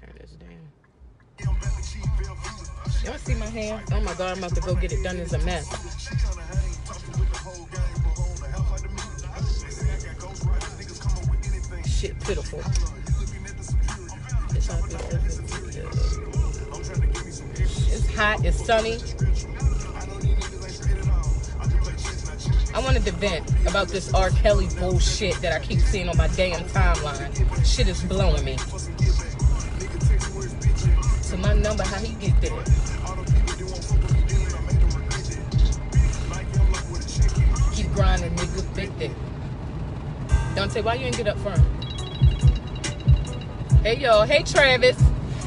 Turn this down. Y'all see my hair? Oh my God, I'm about to go get it done. It's a mess. Shit pitiful. It's hot, it's sunny. I wanted to vent about this R. Kelly bullshit that I keep seeing on my damn timeline. Shit is blowing me. So my number, how he get there? Keep grinding, nigga, thick dick. Dante, why you ain't get up front? Hey, yo. Hey, Travis.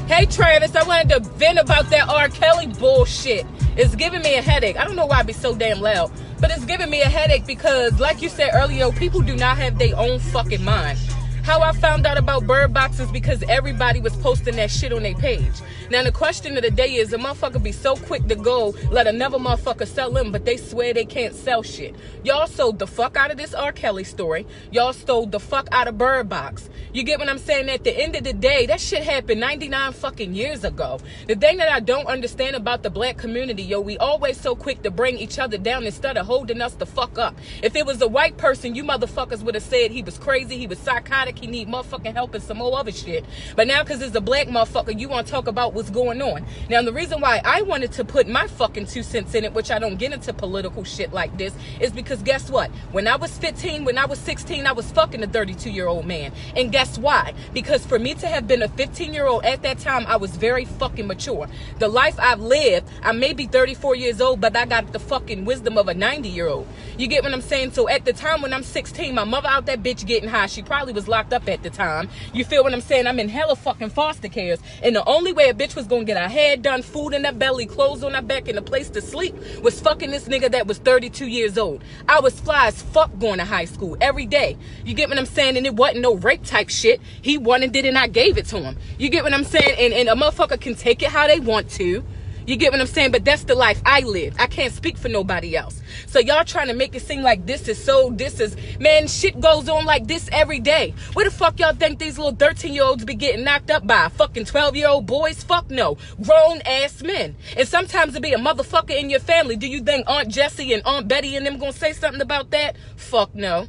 Hey, Travis. I wanted to vent about that R. Kelly bullshit. It's giving me a headache. I don't know why I be so damn loud. But it's giving me a headache because, like you said earlier, people do not have their own fucking mind. How I found out about Bird Box is because everybody was posting that shit on their page. Now, the question of the day is, a motherfucker be so quick to go let another motherfucker sell them, but they swear they can't sell shit. Y'all sold the fuck out of this R. Kelly story. Y'all stole the fuck out of Bird Box. You get what I'm saying? At the end of the day, that shit happened 99 fucking years ago. The thing that I don't understand about the black community, yo, we always so quick to bring each other down instead of holding us the fuck up. If it was a white person, you motherfuckers would have said he was crazy, he was psychotic, he need motherfucking help and some more other shit. But now, because it's a black motherfucker, you want to talk about what's going on. Now, the reason why I wanted to put my fucking 2 cents in it, which I don't get into political shit like this, is because guess what? When I was 15, when I was 16, I was fucking a 32-year-old man. And guess why? Because for me to have been a 15-year-old at that time, I was very fucking mature. The life I've lived, I may be 34 years old, but I got the fucking wisdom of a 90-year-old. You get what I'm saying? So at the time when I'm 16, my mother out that bitch getting high. She probably was locked up at the time. You feel what I'm saying? I'm in hella fucking foster cares. And the only way a bitch was gonna get her hair done, food in her belly, clothes on her back, and a place to sleep was fucking this nigga that was 32 years old. I was fly as fuck going to high school every day. You get what I'm saying? And it wasn't no rape type shit. He wanted it and I gave it to him. You get what I'm saying? And a motherfucker can take it how they want to. You get what I'm saying? But that's the life I lived. I can't speak for nobody else. So y'all trying to make it seem like this is, man, shit goes on like this every day. Where the fuck y'all think these little 13-year-olds be getting knocked up by? Fucking 12-year-old boys? Fuck no. Grown-ass men. And sometimes it be a motherfucker in your family. Do you think Aunt Jessie and Aunt Betty and them gonna say something about that? Fuck no.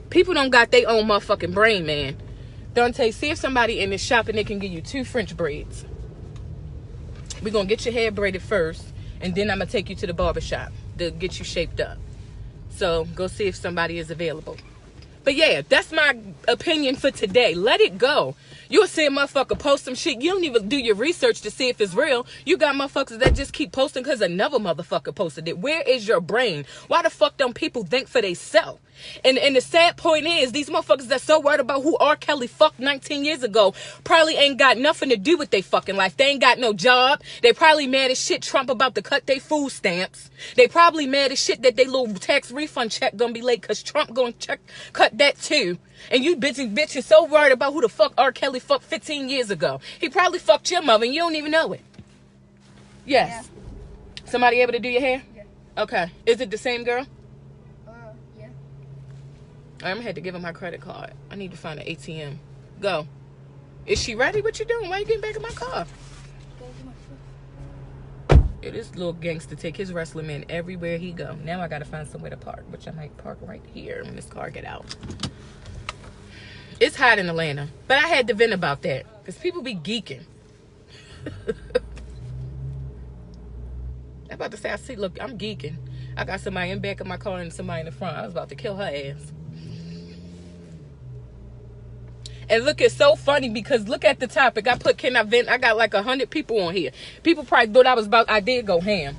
People don't got their own motherfucking brain, man. Dante, see if somebody in this shop and they can give you 2 French braids. We're going to get your hair braided first, and then I'm going to take you to the barbershop to get you shaped up. So go see if somebody is available. But yeah, that's my opinion for today. Let it go. You'll see a motherfucker post some shit. You don't even do your research to see if it's real. You got motherfuckers that just keep posting because another motherfucker posted it. Where is your brain? Why the fuck don't people think for themselves? And the sad point is, these motherfuckers that's so worried about who R. Kelly fucked 19 years ago probably ain't got nothing to do with their fucking life. They ain't got no job. They probably mad as shit Trump about to cut their food stamps. They probably mad as shit that they little tax refund check gonna be late because Trump gonna cut that too. And you bitches so worried about who the fuck R. Kelly fucked 15 years ago. He probably fucked your mother and you don't even know it. Yes. Yeah. Somebody able to do your hair? Yeah. Okay. Is it the same girl? Yeah. I'm gonna have to give her my credit card. I need to find an ATM. Go. Is she ready? What you doing? Why you getting back in my car? It is little gangster take his wrestling man everywhere he go. Now I gotta find somewhere to park, which I might park right here when this car get out. It's hot in Atlanta, but I had to vent about that because people be geeking. I'm about to say, I see, look, I'm geeking. I got somebody in back of my car and somebody in the front. I was about to kill her ass. And look, it's so funny because look at the topic. I put, can I vent? I got like 100 people on here. People probably thought I did go ham.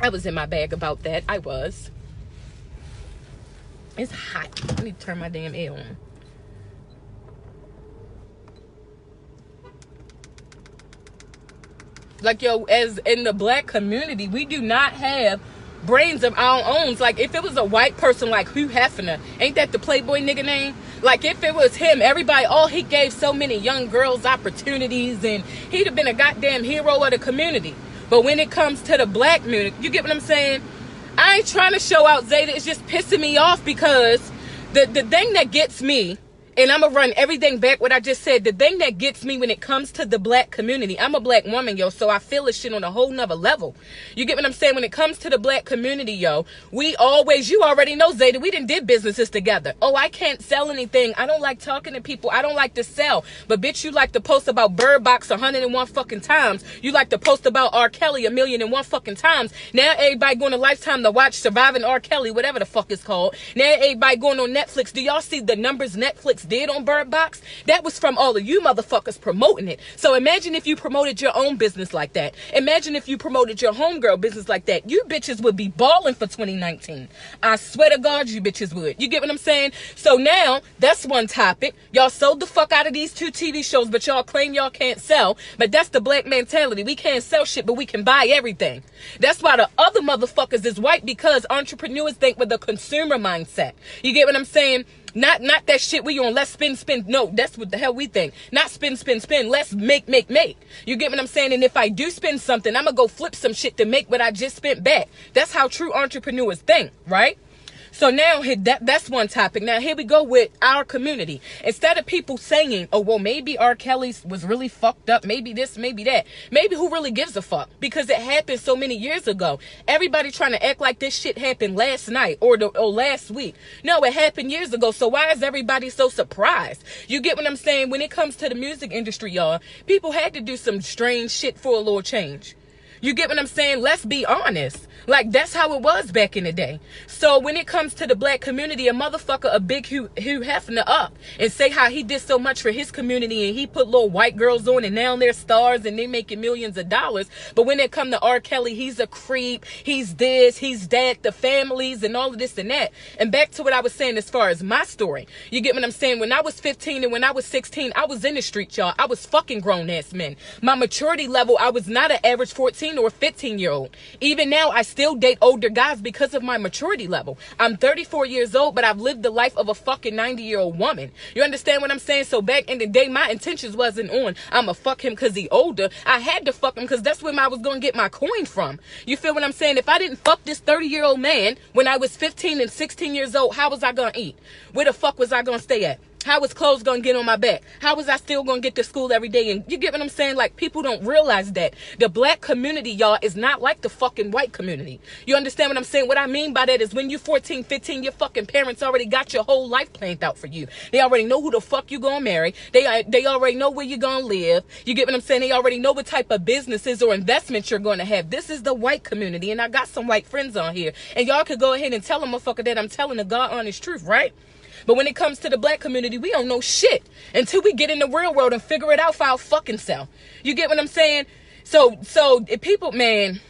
I was in my bag about that. I was. It's hot. I need to turn my damn air on. Like, yo, as in the black community, we do not have brains of our own. Like, if it was a white person like Hugh Hefner, ain't that the Playboy nigga name? Like, if it was him, everybody, he gave so many young girls opportunities, and he'd have been a goddamn hero of the community. But when it comes to the black community, you get what I'm saying? I ain't trying to show out Zeta. It's just pissing me off because the thing that gets me And I'm going to run everything back what I just said. The thing that gets me when it comes to the black community, I'm a black woman, yo, so I feel this shit on a whole nother level. You get what I'm saying? When it comes to the black community, yo, we always, you already know, Zeta, we did businesses together. Oh, I can't sell anything. I don't like talking to people. I don't like to sell. But bitch, you like to post about Bird Box 101 fucking times. You like to post about R. Kelly 1,000,001 fucking times. Now everybody going to Lifetime to watch Surviving R. Kelly, whatever the fuck it's called. Now everybody going on Netflix. Do y'all see the numbers Netflix did on Bird Box? That was from all of you motherfuckers promoting it. So imagine if you promoted your own business like that. Imagine if you promoted your homegirl business like that. You bitches would be balling for 2019. I swear to God, you bitches would. You get what I'm saying? So now, that's one topic. Y'all sold the fuck out of these 2 TV shows, but y'all claim y'all can't sell. But that's the black mentality. We can't sell shit, but we can buy everything. That's why the other motherfuckers is white, because entrepreneurs think with a consumer mindset. You get what I'm saying? Not that shit we on, let's spin. No, that's what the hell we think. Not spin. Let's make. You get what I'm saying? And if I do spend something, I'm gonna go flip some shit to make what I just spent back. That's how true entrepreneurs think, right? So now that's one topic. Now here we go with our community. Instead of people saying, oh, well, maybe R. Kelly was really fucked up. Maybe this, maybe that. Maybe who really gives a fuck? Because it happened so many years ago. Everybody trying to act like this shit happened last night or last week. No, it happened years ago. So why is everybody so surprised? You get what I'm saying? When it comes to the music industry, y'all, people had to do some strange shit for a little change. You get what I'm saying? Let's be honest. Like, that's how it was back in the day. So when it comes to the black community, a motherfucker, a big Hugh Hefner up and say how he did so much for his community and he put little white girls on and now they're stars and they making millions of dollars. But when it come to R. Kelly, he's a creep. He's this, he's that, the families and all of this and that. And back to what I was saying as far as my story. You get what I'm saying? When I was 15 and when I was 16, I was in the street, y'all. I was fucking grown ass men. My maturity level, I was not an average 14 or 15-year-old. Even now, I still date older guys because of my maturity level. I'm 34 years old, but I've lived the life of a fucking 90-year-old woman. You understand what I'm saying? So back in the day, my intentions wasn't on, I'ma fuck him because he older. I had to fuck him because that's where I was going to get my coin from. You feel what I'm saying? If I didn't fuck this 30-year-old man when I was 15 and 16 years old, how was I going to eat? Where the fuck was I going to stay at? How was clothes going to get on my back? How was I still going to get to school every day? And you get what I'm saying? Like, people don't realize that the black community, y'all, is not like the fucking white community. You understand what I'm saying? What I mean by that is when you're 14, 15, your fucking parents already got your whole life planned out for you. They already know who the fuck you going to marry. They already know where you're going to live. You get what I'm saying? They already know what type of businesses or investments you're going to have. This is the white community. And I got some white friends on here. And y'all could go ahead and tell a motherfucker that I'm telling the God honest truth, right? But when it comes to the black community, we don't know shit until we get in the real world and figure it out for our fucking self. You get what I'm saying? So if people, man,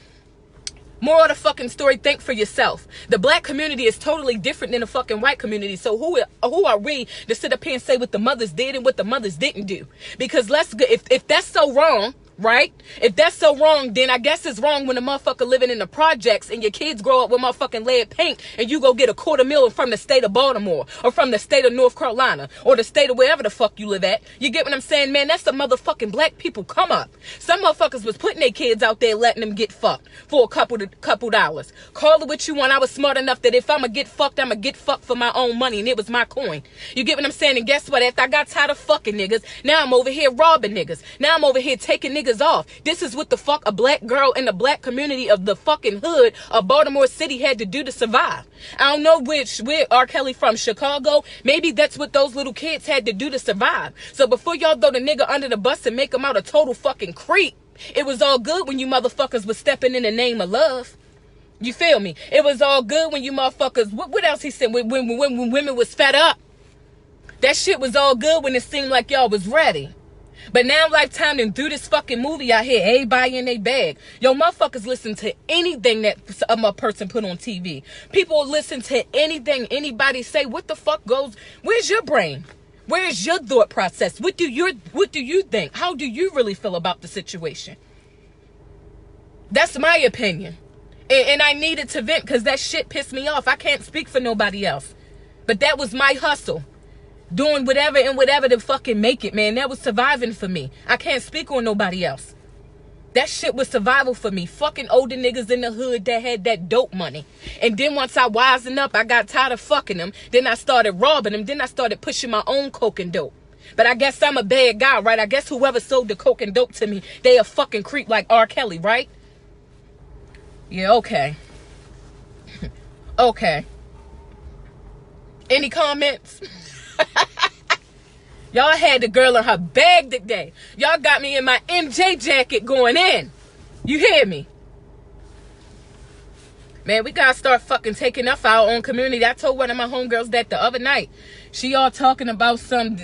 more of the fucking story, think for yourself. The black community is totally different than the fucking white community. So who are we to sit up here and say what the mothers did and what the mothers didn't do? Because if that's so wrong, right? If that's so wrong, then I guess it's wrong when a motherfucker living in the projects and your kids grow up with motherfucking lead paint and you go get a $250,000 from the state of Baltimore or from the state of North Carolina or the state of wherever the fuck you live at. You get what I'm saying, man? That's the motherfucking black people come up. Some motherfuckers was putting their kids out there letting them get fucked for a couple dollars. Call it what you want. I was smart enough that if I'ma get fucked, I'ma get fucked for my own money, and it was my coin. You get what I'm saying? And guess what? After I got tired of fucking niggas, now I'm over here robbing niggas. Now I'm over here taking niggas off. This is what the fuck a black girl in the black community of the fucking hood of Baltimore City had to do to survive. I don't know where R. Kelly from, Chicago. Maybe that's what those little kids had to do to survive. So before y'all throw the nigga under the bus and make him out a total fucking creep, it was all good when you motherfuckers was stepping in the name of love. You feel me? It was all good when you motherfuckers, what else he said, when women was fed up. That shit was all good when it seemed like y'all was ready. But now Lifetime and through this fucking movie out here, everybody in their bag. Yo, motherfuckers listen to anything that a person put on TV. People listen to anything anybody say. What the fuck goes? Where's your brain? Where's your thought process? What do you think? How do you really feel about the situation? That's my opinion. And I needed to vent because that shit pissed me off. I can't speak for nobody else. But that was my hustle. Doing whatever to fucking make it, man. That was surviving for me. I can't speak on nobody else. That shit was survival for me. Fucking older niggas in the hood that had that dope money. And then once I wisened up, I got tired of fucking them. Then I started robbing them. Then I started pushing my own coke and dope. But I guess I'm a bad guy, right? I guess whoever sold the coke and dope to me, they a fucking creep like R. Kelly, right? Yeah, okay. Okay. Any comments? Y'all had the girl in her bag today. Y'all got me in my MJ jacket going in. You hear me? Man, we gotta start fucking taking up our own community. I told one of my homegirls that the other night. She all talking about something.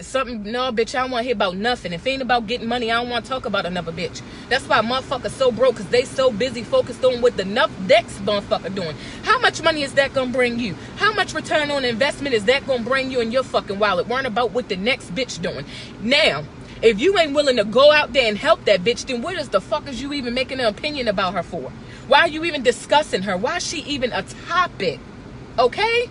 No, bitch, I don't want to hear about nothing. If it ain't about getting money, I don't want to talk about another bitch. That's why motherfuckers so broke, because they so busy focused on what the next motherfucker doing. How much money is that gonna bring you? How much return on investment is that gonna bring you in your fucking wallet? Worrying about what the next bitch doing. Now, if you ain't willing to go out there and help that bitch, then what is the fuck is you even making an opinion about her for? Why are you even discussing her? Why is she even a topic? Okay?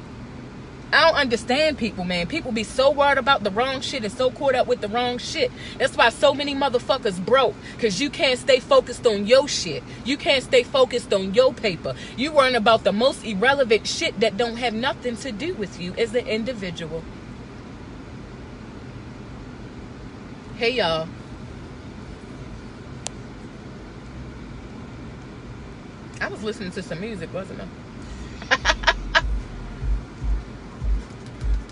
I don't understand people, man. People be so worried about the wrong shit and so caught up with the wrong shit. That's why so many motherfuckers broke. Because you can't stay focused on your shit. You can't stay focused on your paper. You worrying about the most irrelevant shit that don't have nothing to do with you as an individual. Hey, y'all. I was listening to some music, wasn't I?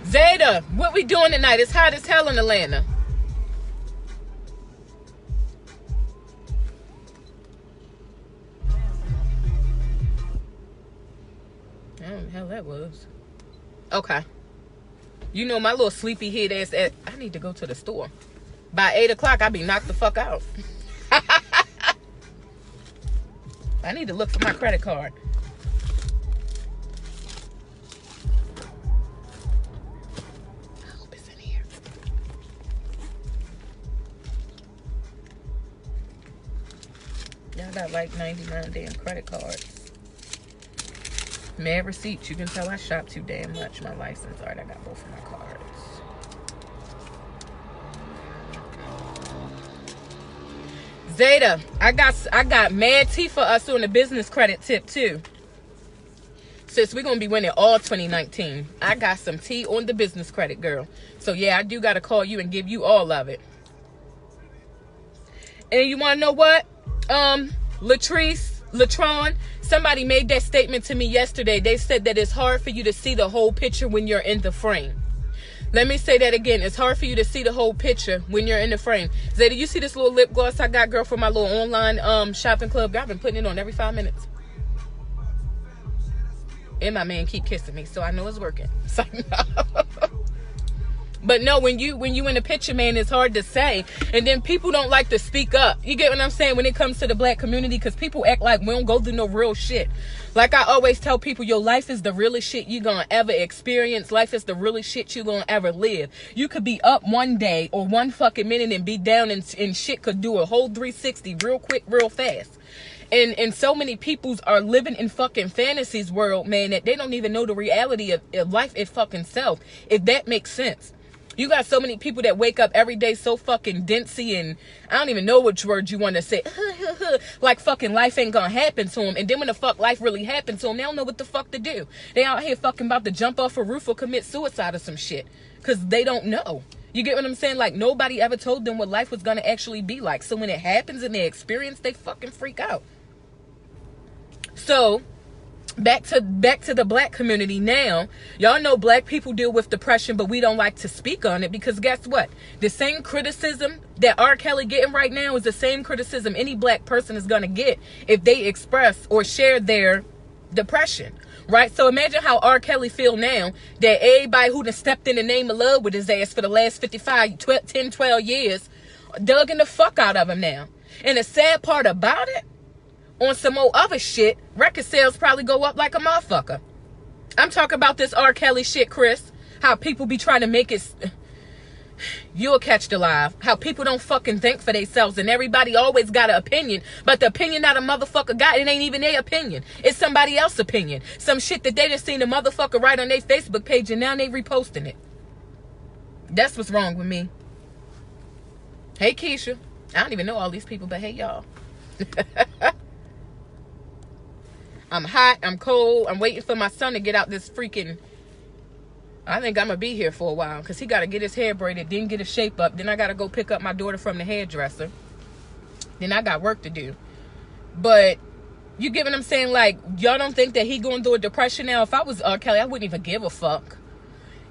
Zeta, what we doing tonight? It's hot as hell in Atlanta. I don't know what the hell that was. Okay. You know my little sleepy head ass. I need to go to the store. By 8 o'clock, I be knocked the fuck out. I need to look for my credit card. I hope it's in here. Y'all got like 99 damn credit cards. Mad receipts. You can tell I shop too damn much. My license. Alright, I got both of my cards. Zeta, I got mad tea for us on the business credit tip too. Sis, we're gonna be winning all 2019. I got some tea on the business credit, girl. So yeah, I do gotta call you and give you all of it. And you wanna know what? Latron, somebody made that statement to me yesterday. They said that it's hard for you to see the whole picture when you're in the frame. Let me say that again. It's hard for you to see the whole picture when you're in the frame. Zeta, you see this little lip gloss I got, girl, from my little online shopping club? I've been putting it on every 5 minutes. And my man keep kissing me, so I know it's working. So, no. But no, when you in the picture, man, it's hard to say. And then people don't like to speak up. You get what I'm saying when it comes to the black community? Because people act like we don't go through no real shit. Like I always tell people, your life is the realest shit you gonna ever experience. Life is the realest shit you gonna ever live. You could be up one day or one fucking minute and be down and shit could do a whole 360 real quick, real fast. And so many peoples are living in fucking fantasies world, man, that they don't even know the reality of life it fucking self. If that makes sense. You got so many people that wake up every day so fucking dincy and I don't even know which word you want to say. Like fucking life ain't gonna happen to them. And then when the fuck life really happened to them, they don't know what the fuck to do. They out here fucking about to jump off a roof or commit suicide or some shit. Because they don't know. You get what I'm saying? Like nobody ever told them what life was gonna actually be like. So when it happens and they experience, they fucking freak out. So back to the black community now. Y'all know black people deal with depression, but we don't like to speak on it because guess what? The same criticism that R. Kelly getting right now is the same criticism any black person is gonna get if they express or share their depression. Right? So imagine how R. Kelly feel now that everybody who done stepped in the name of love with his ass for the last 10, 12 years dug in the fuck out of him now. And the sad part about it, on some old other shit, record sales probably go up like a motherfucker. I'm talking about this R. Kelly shit, Chris. How people be trying to make it... You'll catch the live. How people don't fucking think for themselves and everybody always got an opinion, but the opinion that a motherfucker got, it ain't even their opinion. It's somebody else's opinion. Some shit that they just seen a motherfucker write on their Facebook page and now they reposting it. That's what's wrong with me. Hey, Keisha. I don't even know all these people, but hey, y'all. I'm hot, I'm cold, I'm waiting for my son to get out this freaking... I think I'm going to be here for a while because he got to get his hair braided, then get his shape up. Then I got to go pick up my daughter from the hairdresser. Then I got work to do. But you get what I'm saying? Like, y'all don't think that he going through a depression now? If I was R. Kelly, I wouldn't even give a fuck.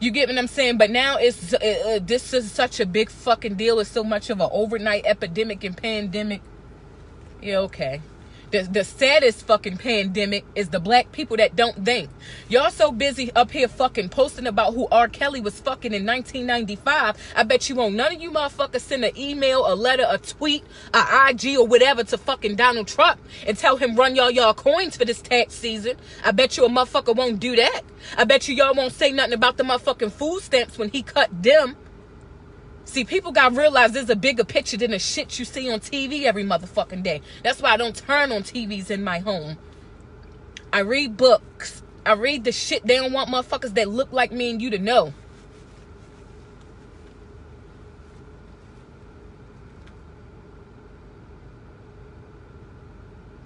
You get what I'm saying? But now this is such a big fucking deal. It's so much of an overnight epidemic and pandemic. Yeah, okay. The saddest fucking pandemic is the black people that don't think. Y'all so busy up here fucking posting about who R. Kelly was fucking in 1995. I bet you won't none of you motherfuckers send an email, a letter, a tweet, a IG or whatever to fucking Donald Trump and tell him run y'all coins for this tax season. I bet you a motherfucker won't do that. I bet you y'all won't say nothing about the motherfucking food stamps when he cut them. See, people got to realize there's a bigger picture than the shit you see on TV every motherfucking day. That's why I don't turn on TVs in my home. I read books. I read the shit they don't want motherfuckers that look like me and you to know.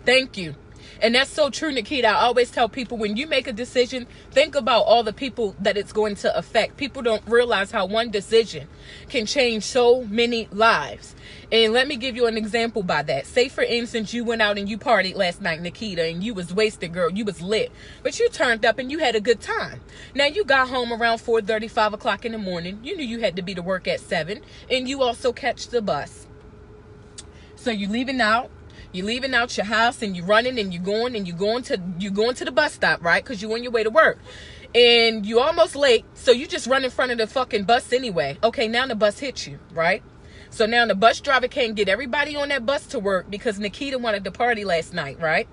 Thank you. And that's so true, Nikita. I always tell people, when you make a decision, think about all the people that it's going to affect. People don't realize how one decision can change so many lives. And let me give you an example by that. Say, for instance, you went out and you partied last night, Nikita, and you was wasted, girl. You was lit. But you turned up and you had a good time. Now, you got home around 4:30, 5 o'clock in the morning. You knew you had to be to work at 7. And you also catch the bus. So you leaving out. You're leaving out your house and you're running and you're going to the bus stop, right? Because you're on your way to work. And you're almost late, so you just run in front of the fucking bus anyway. Okay, now the bus hits you, right? So now the bus driver can't get everybody on that bus to work because Nikita wanted to party last night, right?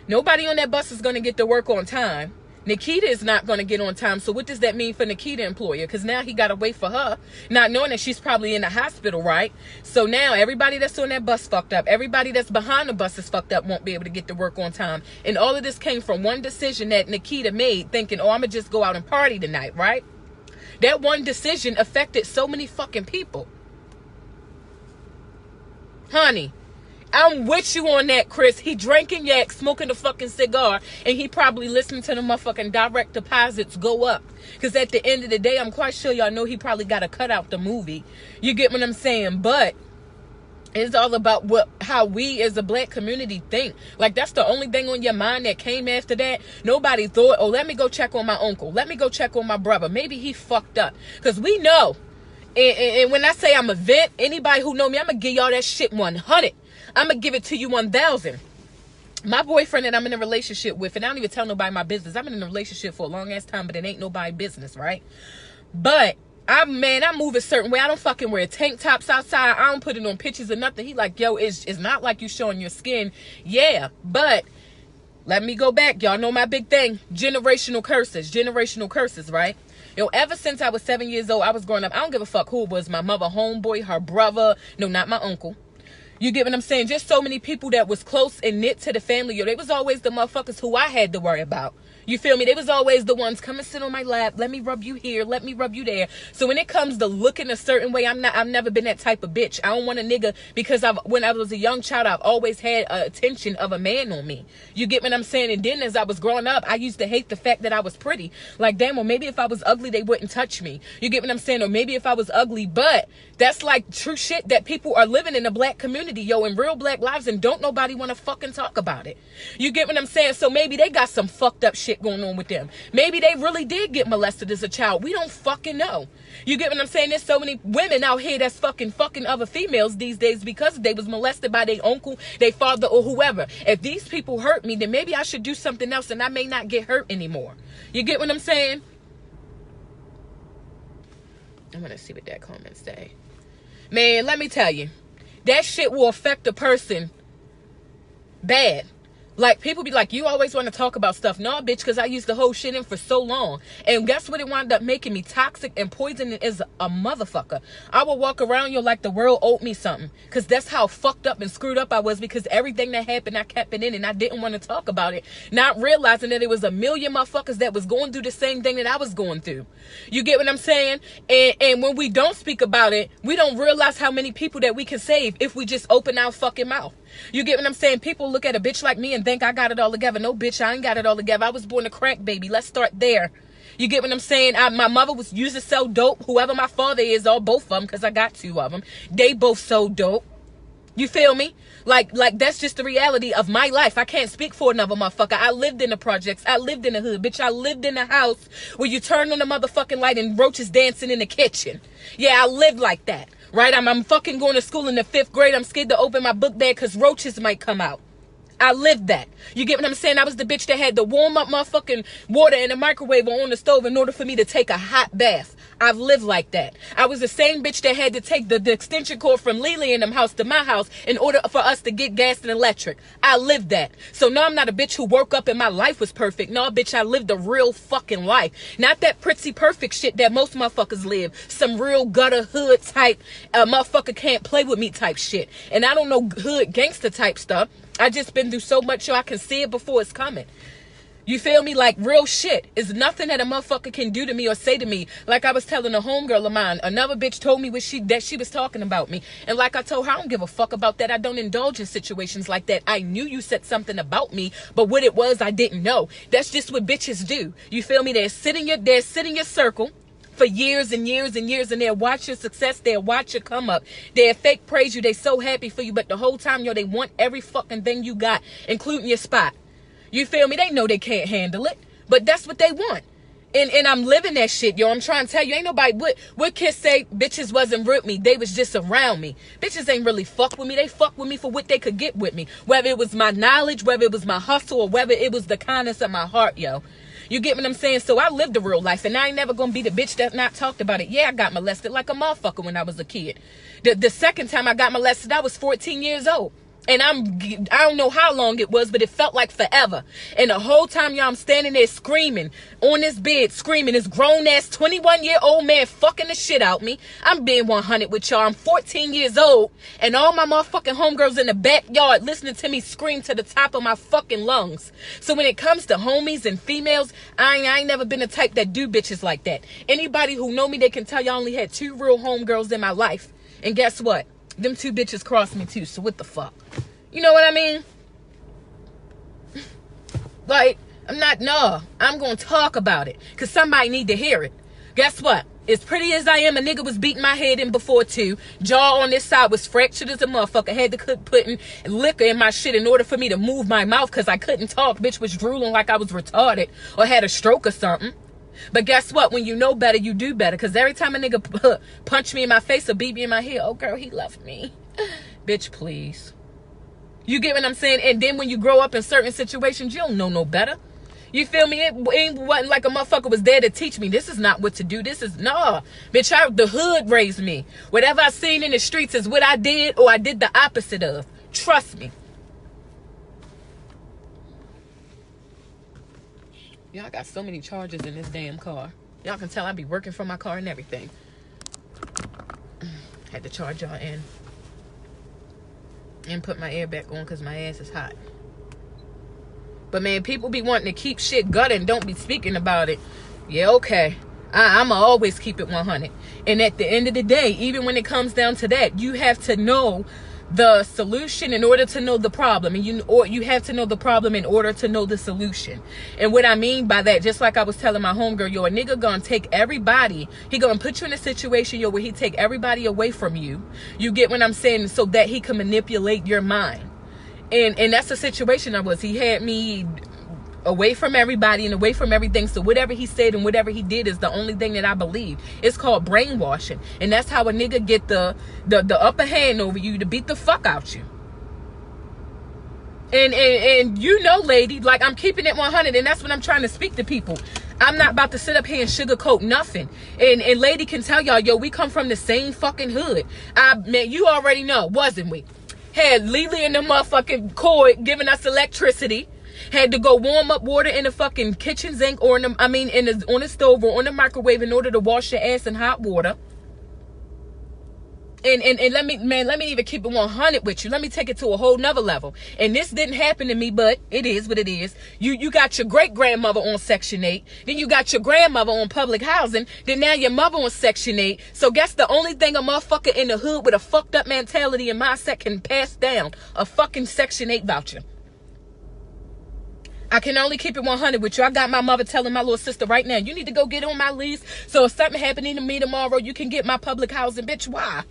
Nobody on that bus is going to get to work on time. Nikita is not going to get on time. So what does that mean for Nikita employer? Because now he got to wait for her, not knowing that she's probably in the hospital, right? So now everybody that's on that bus fucked up. Everybody that's behind the bus is fucked up, won't be able to get to work on time. And all of this came from one decision that Nikita made, thinking, oh, I'm going to just go out and party tonight, right? That one decision affected so many fucking people. Honey, I'm with you on that, Chris. He drinking yak, smoking a fucking cigar, and he probably listening to the motherfucking direct deposits go up. Because at the end of the day, I'm quite sure y'all know he probably got to cut out the movie. You get what I'm saying? But it's all about how we as a black community think. Like, that's the only thing on your mind that came after that. Nobody thought, oh, let me go check on my uncle. Let me go check on my brother. Maybe he fucked up. Because we know. And when I say I'm a vet, anybody who know me, I'm going to give y'all that shit 100. I'm going to give it to you 1,000. My boyfriend that I'm in a relationship with, and I don't even tell nobody my business. I've been in a relationship for a long ass time, but it ain't nobody business, right? But I move a certain way. I don't fucking wear tank tops outside. I don't put it on pictures or nothing. He like, yo, it's not like you showing your skin. Yeah, but let me go back. Y'all know my big thing. Generational curses, right? Yo, ever since I was 7 years old, I was growing up. I don't give a fuck who it was. My mother, homeboy, her brother. No, not my uncle. You get what I'm saying? Just so many people that was close and knit to the family. Yo, they was always the motherfuckers who I had to worry about. You feel me? They was always the ones, come and sit on my lap. Let me rub you here. Let me rub you there. So when it comes to looking a certain way, I've never been that type of bitch. I don't want a nigga because when I was a young child, I've always had attention of a man on me. You get what I'm saying? And then as I was growing up, I used to hate the fact that I was pretty. Like, damn, well, maybe if I was ugly, they wouldn't touch me. You get what I'm saying? Or maybe if I was ugly, but that's like true shit that people are living in the black community, yo, in real black lives, and don't nobody want to fucking talk about it. You get what I'm saying? So maybe they got some fucked up shit going on with them. Maybe they really did get molested as a child. We don't fucking know. You get what I'm saying? There's so many women out here that's fucking other females these days because they was molested by their uncle, their father, or whoever. If these people hurt me, then maybe I should do something else and I may not get hurt anymore. You get what I'm saying? I'm gonna see what that comment say. Man, let me tell you, that shit will affect a person bad. Like, people be like, you always want to talk about stuff. No, bitch, because I used to hold shit in for so long. And guess what? It wound up making me toxic and poisoning as a motherfucker. I would walk around you like the world owed me something. Because that's how fucked up and screwed up I was. Because everything that happened, I kept it in and I didn't want to talk about it. Not realizing that it was a million motherfuckers that was going through the same thing that I was going through. You get what I'm saying? And when we don't speak about it, we don't realize how many people that we can save if we just open our fucking mouth. You get what I'm saying? People look at a bitch like me and think I got it all together. No, bitch, I ain't got it all together. I was born a crack baby. Let's start there. You get what I'm saying? My mother was used to sell dope. Whoever my father is, or both of them, because I got 2 of them, they both sold dope. You feel me? Like that's just the reality of my life. I can't speak for another motherfucker. I lived in the projects. I lived in the hood. Bitch, I lived in the house where you turn on the motherfucking light and roaches dancing in the kitchen. Yeah, I lived like that. Right? I'm fucking going to school in the 5th grade. I'm scared to open my book bag because roaches might come out. I lived that. You get what I'm saying? I was the bitch that had to warm up my fucking water in the microwave or on the stove in order for me to take a hot bath. I've lived like that. I was the same bitch that had to take the extension cord from Lily in them house to my house in order for us to get gas and electric. I lived that. So no, I'm not a bitch who woke up and my life was perfect. No, bitch, I lived a real fucking life. Not that prissy perfect shit that most motherfuckers live. Some real gutter hood type, motherfucker can't play with me type shit. And I don't know hood gangster type stuff. I just been through so much so I can see it before it's coming. You feel me? Like real shit. It's nothing that a motherfucker can do to me or say to me. Like I was telling a homegirl of mine, another bitch told me that she was talking about me. And like I told her, I don't give a fuck about that. I don't indulge in situations like that. I knew you said something about me, but what it was, I didn't know. That's just what bitches do. You feel me? They sit in your circle for years and years and years, and they'll watch your success, they'll watch your come up, they'll fake praise you, they so happy for you, but the whole time, yo, they want every fucking thing you got, including your spot. You feel me? They know they can't handle it, but that's what they want. And I'm living that shit, yo. I'm trying to tell you, ain't nobody, what kids say, bitches wasn't with me, they was just around me. Bitches ain't really fuck with me, they fuck with me for what they could get with me. Whether it was my knowledge, whether it was my hustle, or whether it was the kindness of my heart, yo. You get what I'm saying? So I lived a real life, and I ain't never gonna be the bitch that not talked about it. Yeah, I got molested like a motherfucker when I was a kid. The second time I got molested, I was 14 years old. And I don't know how long it was, but it felt like forever. And the whole time, y'all, I'm standing there screaming on this bed, screaming. This grown-ass 21-year-old man fucking the shit out me. I'm being 100 with y'all. I'm 14 years old. And all my motherfucking homegirls in the backyard listening to me scream to the top of my fucking lungs. So when it comes to homies and females, I ain't never been the type that do bitches like that. Anybody who know me, they can tell you I only had 2 real homegirls in my life. And guess what? Them 2 bitches crossed me too, so what the fuck? You know what I mean? Like, I'm gonna talk about it, because somebody need to hear it. Guess what? As pretty as I am, a nigga was beating my head in before too. Jaw on this side was fractured as a motherfucker. Had to quit putting liquor in my shit in order for me to move my mouth, because I couldn't talk. Bitch was drooling like I was retarded or had a stroke or something. But guess what? When you know better, you do better. Because every time a nigga punch me in my face or beat me in my head, oh, girl, he loved me. Bitch, please. You get what I'm saying? And then when you grow up in certain situations, you don't know no better. You feel me? It wasn't like a motherfucker was there to teach me. This is not what to do. This is, nah. Bitch, the hood raised me. Whatever I seen in the streets is what I did, or I did the opposite of. Trust me. Y'all got so many charges in this damn car. Y'all can tell I be working from my car and everything. Had to charge y'all in. And put my air back on because my ass is hot. But man, people be wanting to keep shit gutted and don't be speaking about it. Yeah, okay. I'ma always keep it 100. And at the end of the day, even when it comes down to that, you have to know the solution in order to know the problem, and you have to know the problem in order to know the solution. And what I mean by that, just like I was telling my homegirl, yo, a nigga gonna take everybody, he gonna put you in a situation, yo, where he take everybody away from you. You get what I'm saying? So that he can manipulate your mind. And that's the situation I was. He had me away from everybody and away from everything. So whatever he said and whatever he did is the only thing that I believe. It's called brainwashing. And that's how a nigga get the upper hand over you to beat the fuck out you. And you know, lady, like, I'm keeping it 100, and that's what I'm trying to speak to people. I'm not about to sit up here and sugarcoat nothing. And lady can tell y'all, yo, we come from the same fucking hood. Man, you already know, wasn't we? Had Lily in the motherfucking cord giving us electricity. Had to go warm up water in the fucking kitchen sink, or on the stove or on the microwave in order to wash your ass in hot water. And let me even keep it 100 with you. Let me take it to a whole nother level. And this didn't happen to me, but it is what it is. You got your great grandmother on Section 8, then you got your grandmother on public housing, then now your mother on Section 8. So guess the only thing a motherfucker in the hood with a fucked up mentality and mindset can pass down, a fucking Section 8 voucher. I can only keep it 100 with you. I got my mother telling my little sister right now, you need to go get on my lease, so if something happening to me tomorrow, you can get my public housing. Bitch, why?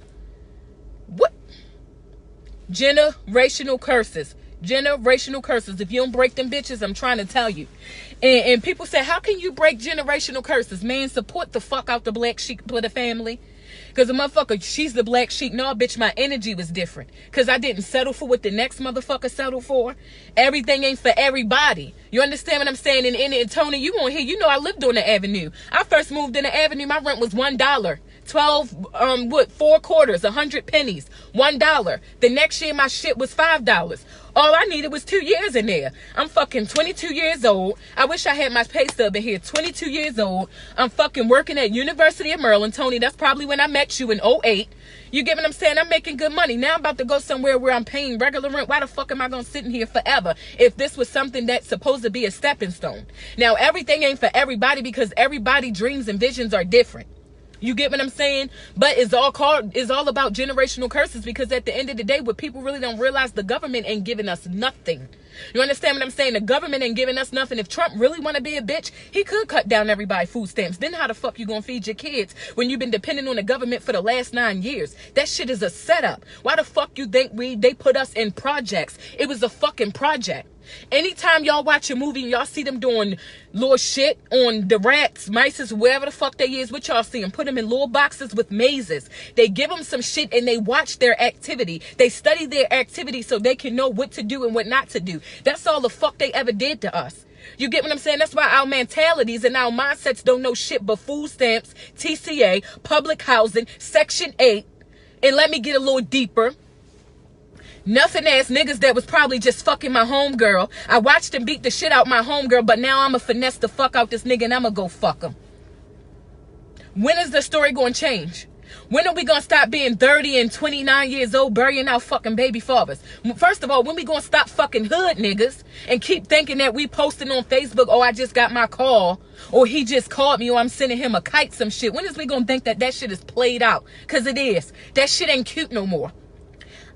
What? Generational curses. Generational curses. If you don't break them bitches, I'm trying to tell you. And people say, how can you break generational curses? Man, support the fuck out the black sheep of the family. Because the motherfucker, she's the black sheep. No, bitch, my energy was different. Because I didn't settle for what the next motherfucker settled for. Everything ain't for everybody. You understand what I'm saying? And Tony, you won't hear. You know I lived on the Avenue. I first moved in the Avenue. My rent was $1. 4 quarters, 100 pennies, $1. The next year, my shit was $5. All I needed was 2 years in there. I'm fucking 22 years old. I wish I had my pay stub in here. 22 years old. I'm fucking working at University of Maryland. Tony, that's probably when I met you in 08. You get what I'm saying? I'm making good money. Now I'm about to go somewhere where I'm paying regular rent. Why the fuck am I going to sit in here forever if this was something that's supposed to be a stepping stone? Now, everything ain't for everybody because everybody's dreams and visions are different. You get what I'm saying? But it's all about generational curses because at the end of the day, what people really don't realize, the government ain't giving us nothing. You understand what I'm saying? The government ain't giving us nothing. If Trump really want to be a bitch, he could cut down everybody's food stamps. Then how the fuck you gonna feed your kids when you've been depending on the government for the last 9 years? That shit is a setup. Why the fuck you think they put us in projects? It was a fucking project. Anytime y'all watch a movie and y'all see them doing little shit on the rats, mice, wherever the fuck they is, what y'all see them, put them in little boxes with mazes. They give them some shit and they watch their activity. They study their activity so they can know what to do and what not to do. That's all the fuck they ever did to us. You get what I'm saying? That's why our mentalities and our mindsets don't know shit but food stamps, TCA, public housing, Section 8. And let me get a little deeper. Nothing ass niggas that was probably just fucking my homegirl. I watched him beat the shit out my homegirl, but now I'ma finesse the fuck out this nigga and I'ma go fuck him. When is the story gonna change? When are we gonna stop being 30 and 29 years old burying our fucking baby fathers? First of all, when we gonna stop fucking hood niggas and keep thinking that we posting on Facebook, oh, I just got my call, or he just called me, or I'm sending him a kite, some shit. When is we gonna think that that shit is played out? Because it is. That shit ain't cute no more.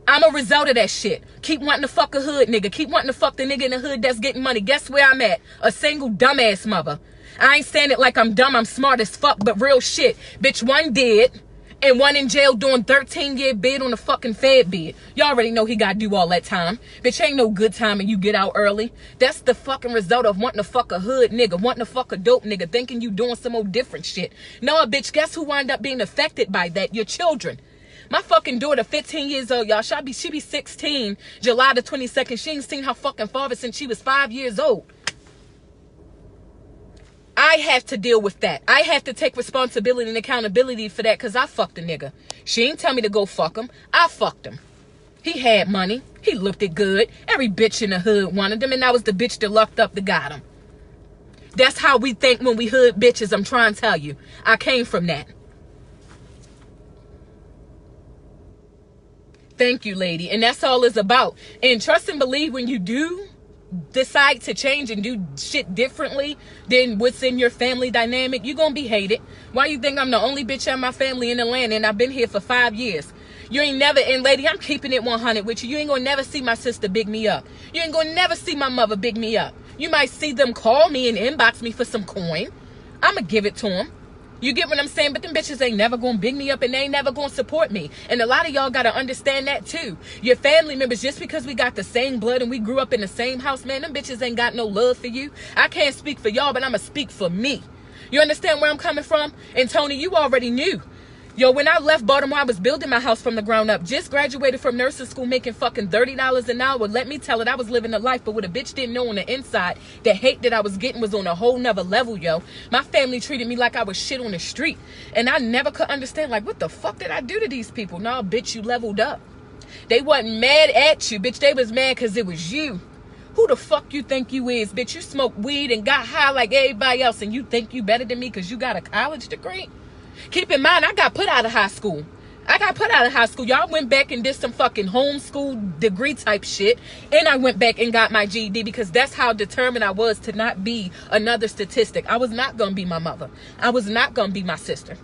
I'm a result of that shit. Keep wanting to fuck a hood nigga. Keep wanting to fuck the nigga in the hood that's getting money. Guess where I'm at? A single dumbass mother. I ain't saying it like I'm dumb. I'm smart as fuck, but real shit. Bitch, one dead and one in jail doing 13-year bid on a fucking Fed bid. Y'all already know he gotta do all that time. Bitch, ain't no good time and you get out early. That's the fucking result of wanting to fuck a hood nigga, wanting to fuck a dope nigga, thinking you doing some old different shit. No, bitch, guess who wind up being affected by that? Your children. My fucking daughter, 15 years old, y'all. She be 16, July the 22nd. She ain't seen her fucking father since she was 5 years old. I have to deal with that. I have to take responsibility and accountability for that because I fucked a nigga. She ain't tell me to go fuck him. I fucked him. He had money. He looked it good. Every bitch in the hood wanted him, and I was the bitch that lucked up that got him. That's how we think when we hood bitches, I'm trying to tell you. I came from that. Thank you, lady. And that's all it's about. And trust and believe when you do decide to change and do shit differently than what's in your family dynamic, you're going to be hated. Why you think I'm the only bitch in my family in Atlanta and I've been here for 5 years? You ain't never, and lady, I'm keeping it 100 with you. You ain't going to never see my sister big me up. You ain't going to never see my mother big me up. You might see them call me and inbox me for some coin. I'm going to give it to them. You get what I'm saying? But them bitches ain't never gonna big me up and they ain't never gonna support me. And a lot of y'all gotta understand that too. Your family members, just because we got the same blood and we grew up in the same house, man, them bitches ain't got no love for you. I can't speak for y'all, but I'ma speak for me. You understand where I'm coming from? And Tony, you already knew. Yo, when I left Baltimore, I was building my house from the ground up. Just graduated from nursing school making fucking $30 an hour. Let me tell it, I was living a life. But what a bitch didn't know on the inside, the hate that I was getting was on a whole nother level, yo. My family treated me like I was shit on the street. And I never could understand, like, what the fuck did I do to these people? Nah, bitch, you leveled up. They wasn't mad at you, bitch. They was mad because it was you. Who the fuck you think you is, bitch? You smoke weed and got high like everybody else. And you think you better than me because you got a college degree? Keep in mind, I got put out of high school. I got put out of high school. Y'all went back and did some fucking homeschool degree type shit. And I went back and got my GED because that's how determined I was to not be another statistic. I was not going to be my mother. I was not going to be my sister.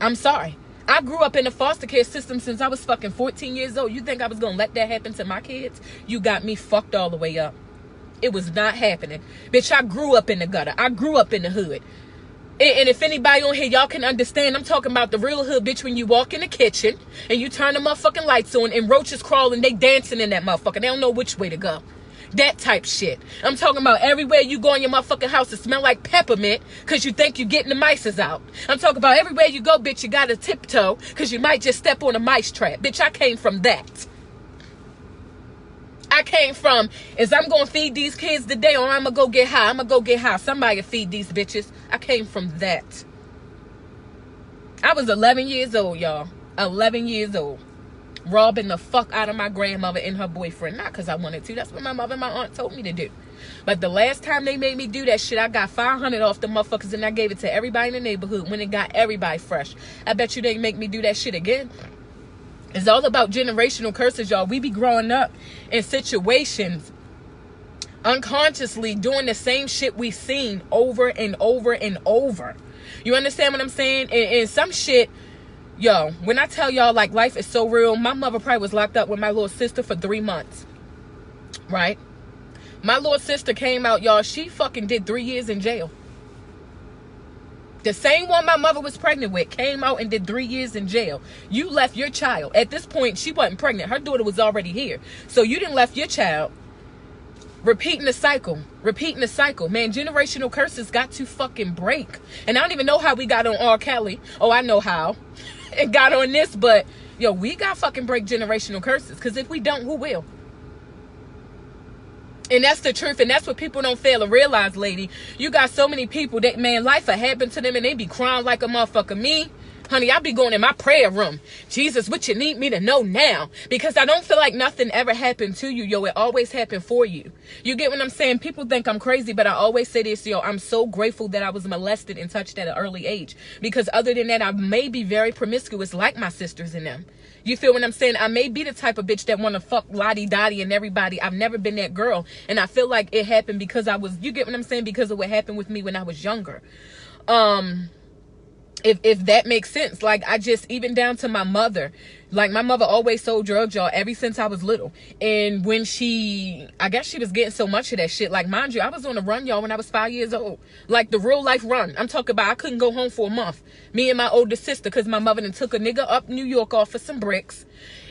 I'm sorry. I grew up in the foster care system since I was fucking 14 years old. You think I was going to let that happen to my kids? You got me fucked all the way up. It was not happening. Bitch, I grew up in the gutter. I grew up in the hood. And if anybody on here, y'all can understand, I'm talking about the real hood, bitch, when you walk in the kitchen and you turn the motherfucking lights on and roaches crawling, they dancing in that motherfucker. They don't know which way to go. That type shit. I'm talking about everywhere you go in your motherfucking house, it smell like peppermint because you think you're getting the mices out. I'm talking about everywhere you go, bitch, you got to tiptoe because you might just step on a mice trap. Bitch, I came from that. I came from, is I'm going to feed these kids today or I'm going to go get high. I'm going to go get high. Somebody feed these bitches. I came from that. I was 11 years old, y'all. 11 years old. Robbing the fuck out of my grandmother and her boyfriend. Not because I wanted to. That's what my mother and my aunt told me to do. But the last time they made me do that shit, I got $500 off the motherfuckers and I gave it to everybody in the neighborhood when it got everybody fresh. I bet you they didn't make me do that shit again. It's all about generational curses, y'all. We be growing up in situations unconsciously doing the same shit we seen over and over and over. You understand what I'm saying? And some shit, yo, when I tell y'all, like, life is so real, my mother probably was locked up with my little sister for 3 months. Right? My little sister came out, y'all. She fucking did 3 years in jail. The same one my mother was pregnant with came out and did 3 years in jail. You left your child. At this point, she wasn't pregnant. Her daughter was already here. So you didn't left your child. Repeating the cycle. Repeating the cycle. Man, generational curses got to fucking break. And I don't even know how we got on R. Kelly. Oh, I know how. It got on this, but, yo, we got fucking break generational curses. Because if we don't, who will? And that's the truth. And that's what people don't fail to realize, lady. You got so many people that, man, life will happen to them and they be crying like a motherfucker. Me, honey, I be going in my prayer room. Jesus, what you need me to know now? Because I don't feel like nothing ever happened to you, yo. It always happened for you. You get what I'm saying? People think I'm crazy, but I always say this, yo. I'm so grateful that I was molested and touched at an early age. Because other than that, I may be very promiscuous like my sisters and them. You feel what I'm saying? I may be the type of bitch that want to fuck lottie-dottie and everybody. I've never been that girl. And I feel like it happened because I was, you get what I'm saying? Because of what happened with me when I was younger. If that makes sense. Like, I just, even down to my mother, like, my mother always sold drugs, y'all, ever since I was little. And when I guess she was getting so much of that shit. Like, mind you, I was on a run, y'all, when I was 5 years old. Like, the real life run. I'm talking about I couldn't go home for a month. Me and my older sister, because my mother done took a nigga up New York off for some bricks.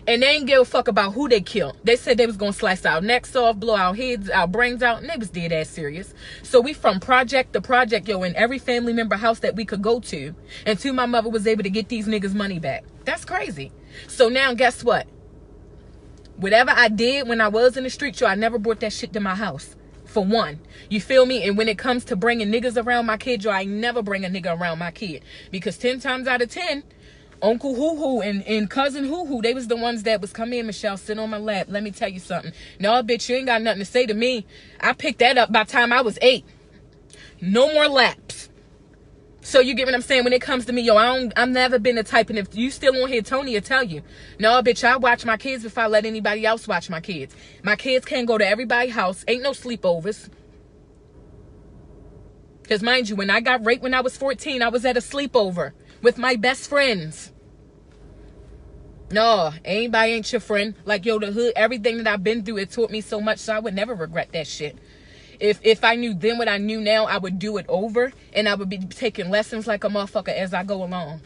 And they ain't give a fuck about who they killed. They said they was going to slice our necks off, blow our heads, our brains out. And they was dead ass serious. So we from project to project, yo, in every family member house that we could go to. Until my mother was able to get these niggas money back. That's crazy. So now guess what? Whatever I did when I was in the street, yo, I never brought that shit to my house. For one. You feel me? And when it comes to bringing niggas around my kid, yo, I never bring a nigga around my kid. Because 10 times out of 10... Uncle Hoo Hoo and Cousin Hoo Hoo, they was the ones that was, come here, Michelle, sit on my lap. Let me tell you something. No, bitch, you ain't got nothing to say to me. I picked that up by the time I was 8. No more laps. So you get what I'm saying? When it comes to me, yo, I've never been the type, and if you still on here, Tony will tell you. No, bitch, I watch my kids before I let anybody else watch my kids. My kids can't go to everybody's house. Ain't no sleepovers. Because mind you, when I got raped when I was 14, I was at a sleepover with my best friends. No, anybody ain't your friend. Like, yo, the hood, everything that I've been through, it taught me so much, so I would never regret that shit. If I knew then what I knew now, I would do it over, and I would be taking lessons like a motherfucker as I go along.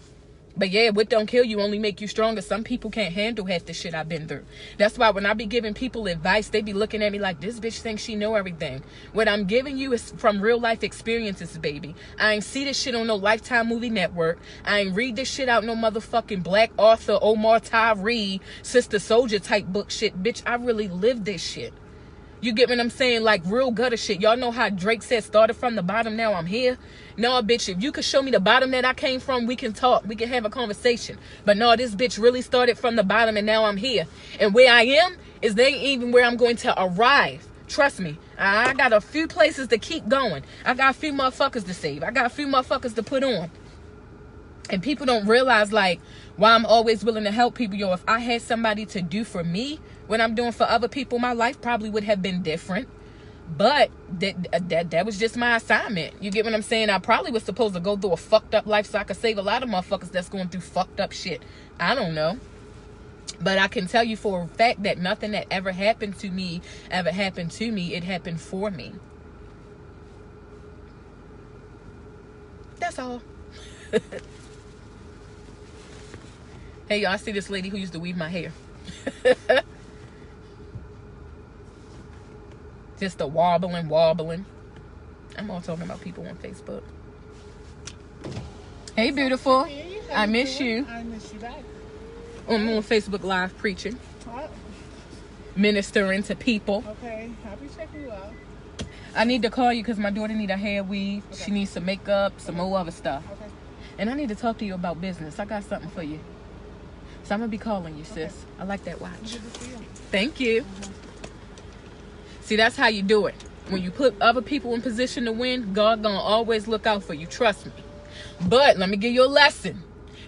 But yeah, what don't kill you only make you stronger. Some people can't handle half the shit I've been through. That's why when I be giving people advice, they be looking at me like, this bitch thinks she know everything. What I'm giving you is from real life experiences, baby. I ain't see this shit on no Lifetime movie network. I ain't read this shit out no motherfucking Black Author, Omar Tyree, Sister Soldier type book shit. Bitch, I really lived this shit. You get what I'm saying? Like, real gutter shit. Y'all know how Drake said, started from the bottom, now I'm here. No, bitch, if you could show me the bottom that I came from, we can talk. We can have a conversation. But no, this bitch really started from the bottom, and now I'm here. And where I am is they ain't even where I'm going to arrive. Trust me. I got a few places to keep going. I got a few motherfuckers to save. I got a few motherfuckers to put on. And people don't realize, like, why I'm always willing to help people. Yo, if I had somebody to do for me when I'm doing for other people, my life probably would have been different. But that was just my assignment. You get what I'm saying? I probably was supposed to go through a fucked up life so I could save a lot of motherfuckers that's going through fucked up shit. I don't know. But I can tell you for a fact that nothing that ever happened to me, it happened for me. That's all. Hey, y'all, I see this lady who used to weave my hair. Just a wobbling. I'm all talking about people on Facebook. Hey, beautiful. Hey, I miss you. I miss you back. I'm on Facebook Live preaching. What? Ministering to people. Okay, happy checking you out. I need to call you because my daughter need a hair weave. Okay. She needs some makeup, some more other stuff. Okay. And I need to talk to you about business. I got something for you. So I'm going to be calling you, sis. Okay. I like that watch. Good to see you. Thank you. See, that's how you do it. When you put other people in position to win, God gonna always look out for you. Trust me. But let me give you a lesson.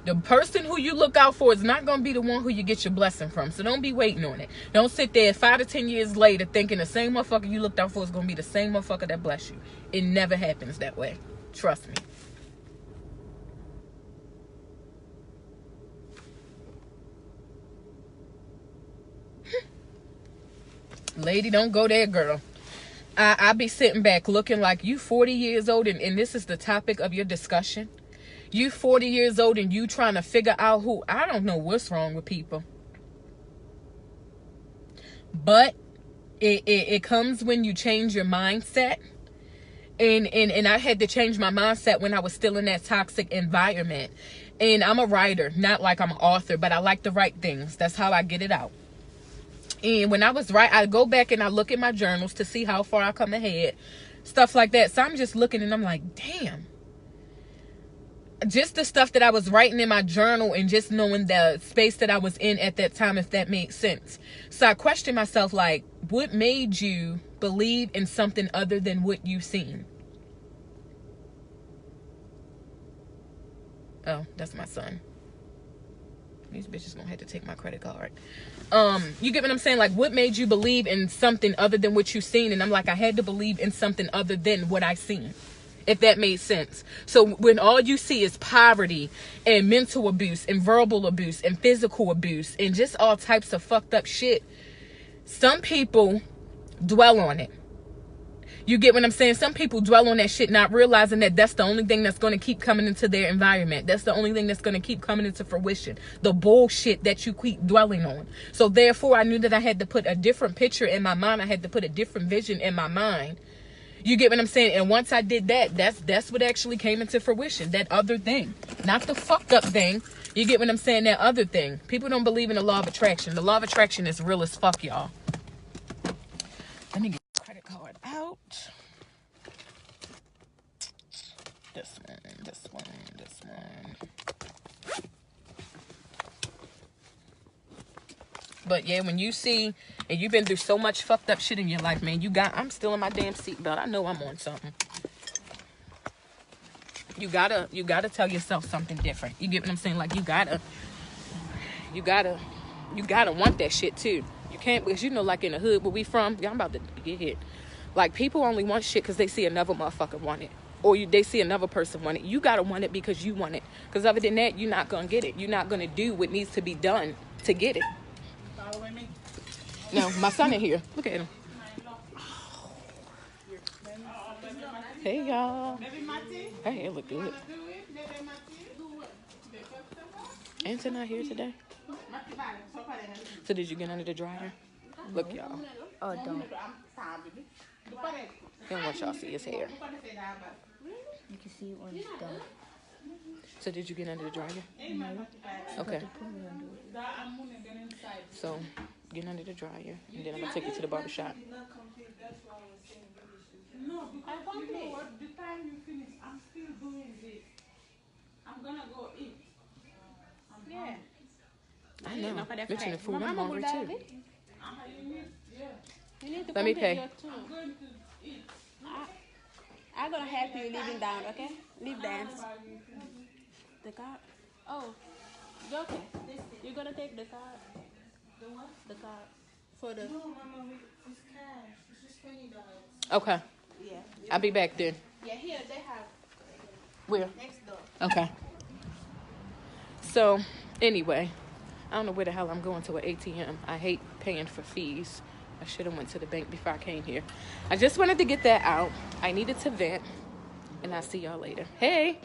The person who you look out for is not gonna be the one who you get your blessing from. So don't be waiting on it. Don't sit there 5 to 10 years later thinking the same motherfucker you looked out for is gonna be the same motherfucker that bless you. It never happens that way. Trust me. Lady, don't go there, girl. I be sitting back looking like you 40 years old and this is the topic of your discussion. You 40 years old and you trying to figure out who. I don't know what's wrong with people. But it comes when you change your mindset. And I had to change my mindset when I was still in that toxic environment. And I'm a writer, not like I'm an author, but I like to write things. That's how I get it out. And when I was I go back and I look at my journals to see how far I come ahead. Stuff like that. So I'm just looking and I'm like, damn. Just the stuff that I was writing in my journal and just knowing the space that I was in at that time, if that made sense. So I questioned myself, like, what made you believe in something other than what you've seen? Oh, that's my son. These bitches gonna have to take my credit card. You get what I'm saying? Like, what made you believe in something other than what you've seen? And I'm like, I had to believe in something other than what I seen, if that made sense. So when all you see is poverty and mental abuse and verbal abuse and physical abuse and just all types of fucked up shit, some people dwell on it. You get what I'm saying? Some people dwell on that shit not realizing that that's the only thing that's going to keep coming into their environment. That's the only thing that's going to keep coming into fruition. The bullshit that you keep dwelling on. So therefore, I knew that I had to put a different picture in my mind. I had to put a different vision in my mind. You get what I'm saying? And once I did that, that's what actually came into fruition. That other thing. Not the fucked up thing. You get what I'm saying? That other thing. People don't believe in the law of attraction. The law of attraction is real as fuck, y'all. Let me get the credit card out. This one. But yeah, when you see, and you've been through so much fucked up shit in your life, man, I'm still in my damn seatbelt. I know I'm on something. You gotta tell yourself something different. You get what I'm saying? Like, you gotta want that shit too. You can't, because you know, like in the hood where we from, I'm about to get hit. Like, people only want shit because they see another motherfucker want it. Or they see another person want it. You gotta want it because you want it. Because other than that, you're not gonna get it. You're not gonna do what needs to be done to get it. Following me? No, my son in here. Look at him. Hey, y'all. Her hair look good. Ain't not here today? So did you get under the dryer? Look, y'all. Oh, don't. He don't want y'all to see his hair. You can see it when it's done. So did you get under the dryer? No. Okay. Put me under it. So get under the dryer, and then I'm gonna take you to the barbershop. No, because you know what? The time you finish, I'm still doing this. I'm gonna go eat. Yeah. I know. Mention the food. I'm hungry too. You need to Let me pay. I'm going to eat. I'm gonna help you leaving down, okay? Leave dance. The car. Oh, okay. You're gonna take the card? The what? The card for the. No, Mama, it's cash. It's just $20. Okay, Yeah. I'll be back then. Yeah, here they have Where? next door. Okay. So, anyway, I don't know where the hell I'm going to an ATM. I hate paying for fees. I should have went to the bank before I came here. I just wanted to get that out. I needed to vent, and I'll see y'all later. Hey.